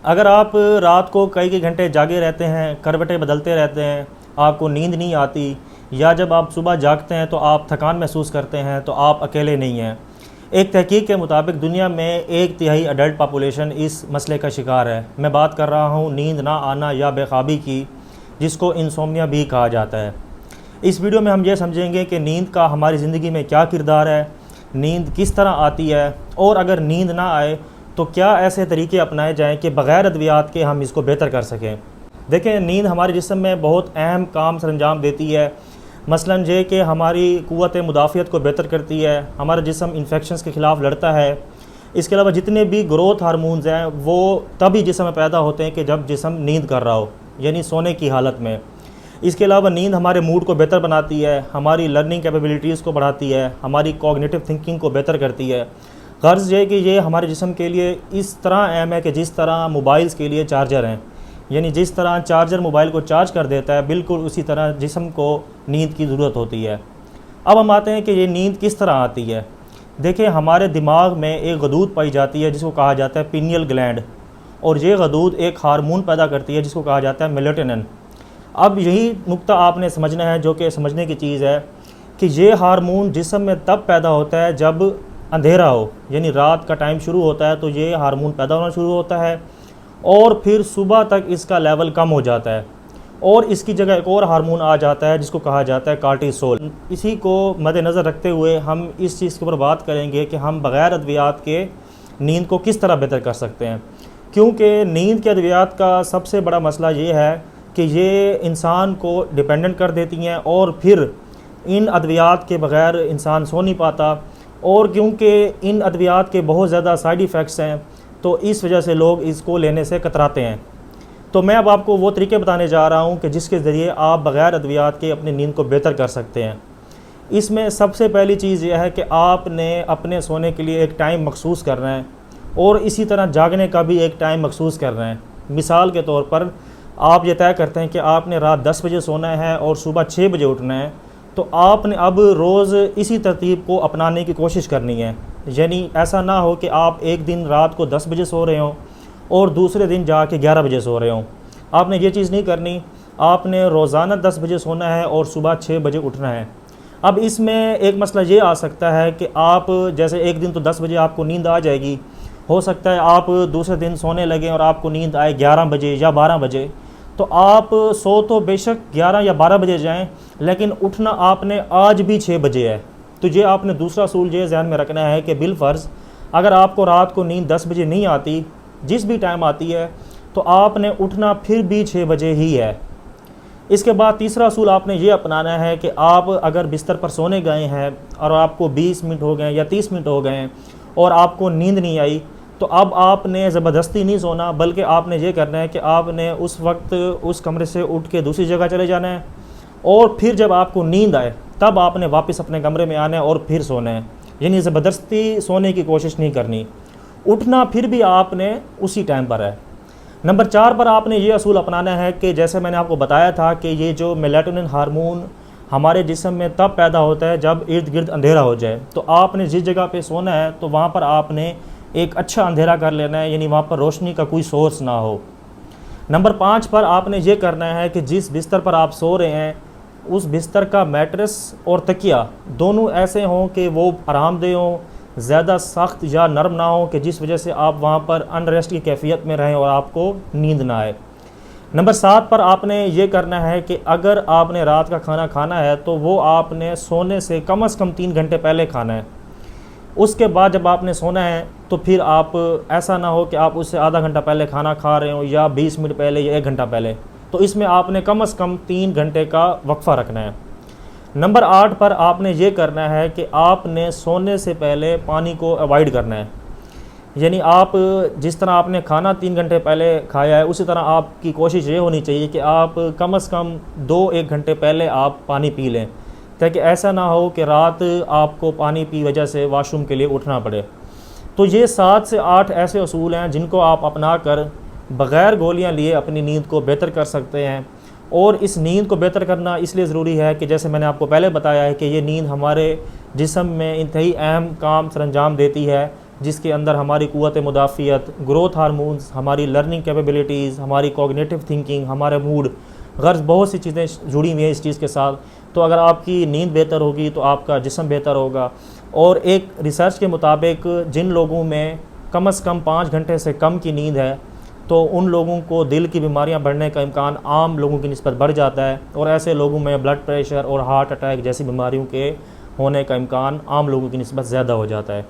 अगर आप रात को कई कई घंटे जागे रहते हैं, करवटें बदलते रहते हैं, आपको नींद नहीं आती, या जब आप सुबह जागते हैं तो आप थकान महसूस करते हैं, तो आप अकेले नहीं हैं। एक तहकीक के मुताबिक दुनिया में 1/3 अडल्ट पॉपुलेशन इस मसले का शिकार है। मैं बात कर रहा हूँ नींद ना आना या बेख्वाबी की, जिसको इंसोम्निया भी कहा जाता है। इस वीडियो में हम ये समझेंगे कि नींद का हमारी ज़िंदगी में क्या किरदार है, नींद किस तरह आती है, और अगर नींद ना आए तो क्या ऐसे तरीके अपनाए जाएं कि बग़ैर अद्वियात के हम इसको बेहतर कर सकें। देखें, नींद हमारे जिस्म में बहुत अहम काम सरंजाम देती है। मसलन ये कि हमारी क़ुव्वत मुदाफ़ियत को बेहतर करती है, हमारा जिस्म इन्फेक्शंस के ख़िलाफ़ लड़ता है। इसके अलावा जितने भी ग्रोथ हार्मोन्स हैं वो तभी जिस्म में पैदा होते हैं कि जब जिस्म नींद कर रहा हो, यानी सोने की हालत में। इसके अलावा नींद हमारे मूड को बेहतर बनाती है, हमारी लर्निंग कैपेबिलिटीज़ को बढ़ाती है, हमारी कॉग्निटिव थिंकिंग को बेहतर करती है। गर्ज़ ये कि ये हमारे जिस्म के लिए इस तरह अहम है कि जिस तरह मोबाइल्स के लिए चार्जर हैं, यानी जिस तरह चार्जर मोबाइल को चार्ज कर देता है, बिल्कुल उसी तरह जिस्म को नींद की ज़रूरत होती है। अब हम आते हैं कि ये नींद किस तरह आती है। देखिए, हमारे दिमाग में एक गदूद पाई जाती है जिसको कहा जाता है पिनियल ग्लैंड, और ये गदूद एक हार्मोन पैदा करती है जिसको कहा जाता है मेलेटोनिन। अब यही नुक्ता आपने समझना है, जो कि समझने की चीज़ है कि ये हार्मोन जिस्म में तब पैदा होता है जब अंधेरा हो, यानी रात का टाइम शुरू होता है तो ये हार्मोन पैदा होना शुरू होता है, और फिर सुबह तक इसका लेवल कम हो जाता है, और इसकी जगह एक और हार्मोन आ जाता है जिसको कहा जाता है कार्टिसोल। इसी को मद्देनज़र रखते हुए हम इस चीज़ के ऊपर बात करेंगे कि हम बग़ैर अद्वियात के नींद को किस तरह बेहतर कर सकते हैं। क्योंकि नींद के अद्वियात का सबसे बड़ा मसला ये है कि ये इंसान को डिपेंडेंट कर देती हैं, और फिर इन अद्वियात के बग़ैर इंसान सो नहीं पाता, और क्योंकि इन अद्वियात के बहुत ज़्यादा साइड इफ़ेक्ट्स हैं तो इस वजह से लोग इसको लेने से कतराते हैं। तो मैं अब आपको वो तरीके बताने जा रहा हूँ कि जिसके ज़रिए आप बग़ैर अद्वियात के अपनी नींद को बेहतर कर सकते हैं। इसमें सबसे पहली चीज़ यह है कि आपने अपने सोने के लिए एक टाइम मखसूस करना है, और इसी तरह जागने का भी एक टाइम मखसूस करना है। मिसाल के तौर पर आप ये तय करते हैं कि आपने रात 10 बजे सोना है और सुबह 6 बजे उठना है, तो आपने अब रोज़ इसी तरतीब को अपनाने की कोशिश करनी है। यानी ऐसा ना हो कि आप एक दिन रात को 10 बजे सो रहे हों और दूसरे दिन जाके 11 बजे सो रहे हों। आपने ये चीज़ नहीं करनी। आपने रोज़ाना 10 बजे सोना है और सुबह 6 बजे उठना है। अब इसमें एक मसला ये आ सकता है कि आप जैसे एक दिन तो 10 बजे आपको नींद आ जाएगी, हो सकता है आप दूसरे दिन सोने लगें और आपको नींद आए 11 बजे या 12 बजे, तो आप सो तो बेशक 11 या 12 बजे जाएं, लेकिन उठना आपने आज भी 6 बजे है। तो ये आपने दूसरा असूल ये ध्यान में रखना है कि बिलफ़र्ज़ अगर आपको रात को नींद 10 बजे नहीं आती, जिस भी टाइम आती है, तो आपने उठना फिर भी 6 बजे ही है। इसके बाद तीसरा असूल आपने ये अपनाना है कि आप अगर बिस्तर पर सोने गए हैं और आपको 20 मिनट हो गए या 30 मिनट हो गए और आपको नींद नहीं आई, तो अब आपने ज़बरदस्ती नहीं सोना, बल्कि आपने ये करना है कि आपने उस वक्त उस कमरे से उठ के दूसरी जगह चले जाना है, और फिर जब आपको नींद आए तब आपने वापस अपने कमरे में आना है और फिर सोना है। यानी ज़बरदस्ती सोने की कोशिश नहीं करनी। उठना फिर भी आपने उसी टाइम पर है। नंबर 4 पर आपने ये असूल अपनाना है कि जैसे मैंने आपको बताया था कि ये जो मेलेटोनिन हार्मोन हमारे जिस्म में तब पैदा होता है जब इर्द गिर्द अंधेरा हो जाए। तो आपने जिस जगह पे सोना है तो वहाँ पर आपने एक अच्छा अंधेरा कर लेना है, यानी वहाँ पर रोशनी का कोई सोर्स ना हो। नंबर 5 पर आपने ये करना है कि जिस बिस्तर पर आप सो रहे हैं उस बिस्तर का मैट्रेस और तकिया दोनों ऐसे हों कि वो आरामदेह हों, ज़्यादा सख्त या नरम ना हो कि जिस वजह से आप वहाँ पर अनरेस्ट की कैफियत में रहें और आपको नींद ना आए। नंबर 7 पर आपने ये करना है कि अगर आपने रात का खाना खाना है तो वो आपने सोने से कम 3 घंटे पहले खाना है। उसके बाद जब आपने सोना है तो फिर आप ऐसा ना हो कि आप उससे आधा घंटा पहले खाना खा रहे हो या 20 मिनट पहले या 1 घंटा पहले, तो इसमें आपने कम से कम 3 घंटे का वक्फ़ा रखना है। नंबर 8 पर आपने ये करना है कि आपने सोने से पहले पानी को अवॉइड करना है। यानी आप जिस तरह आपने खाना 3 घंटे पहले खाया है उसी तरह आपकी कोशिश ये होनी चाहिए कि आप कम से कम 2-1 घंटे पहले आप पानी पी लें, ताकि ऐसा ना हो कि रात आपको पानी की वजह से वाशरूम के लिए उठना पड़े। तो ये 7 से 8 ऐसे असूल हैं जिनको आप अपना कर बग़ैर गोलियां लिए अपनी नींद को बेहतर कर सकते हैं। और इस नींद को बेहतर करना इसलिए ज़रूरी है कि जैसे मैंने आपको पहले बताया है कि ये नींद हमारे जिस्म में इंतहाई अहम काम सरंजाम देती है। जिसके अंदर हमारी क़ुव्वत मुदाफ़ियत, ग्रोथ हार्मोन्स, हमारी लर्निंग कैपेबिलिटीज़, हमारी कॉग्निटिव थिंकिंग, हमारे मूड, गर्ज बहुत सी चीज़ें जुड़ी हुई हैं इस चीज़ के साथ। तो अगर आपकी नींद बेहतर होगी तो आपका जिस्म बेहतर होगा। और एक रिसर्च के मुताबिक जिन लोगों में कम से कम 5 घंटे से कम की नींद है तो उन लोगों को दिल की बीमारियां बढ़ने का इम्कान आम लोगों की निस्बत बढ़ जाता है, और ऐसे लोगों में ब्लड प्रेशर और हार्ट अटैक जैसी बीमारियों के होने का इम्कान आम लोगों की निस्बत ज़्यादा हो जाता है।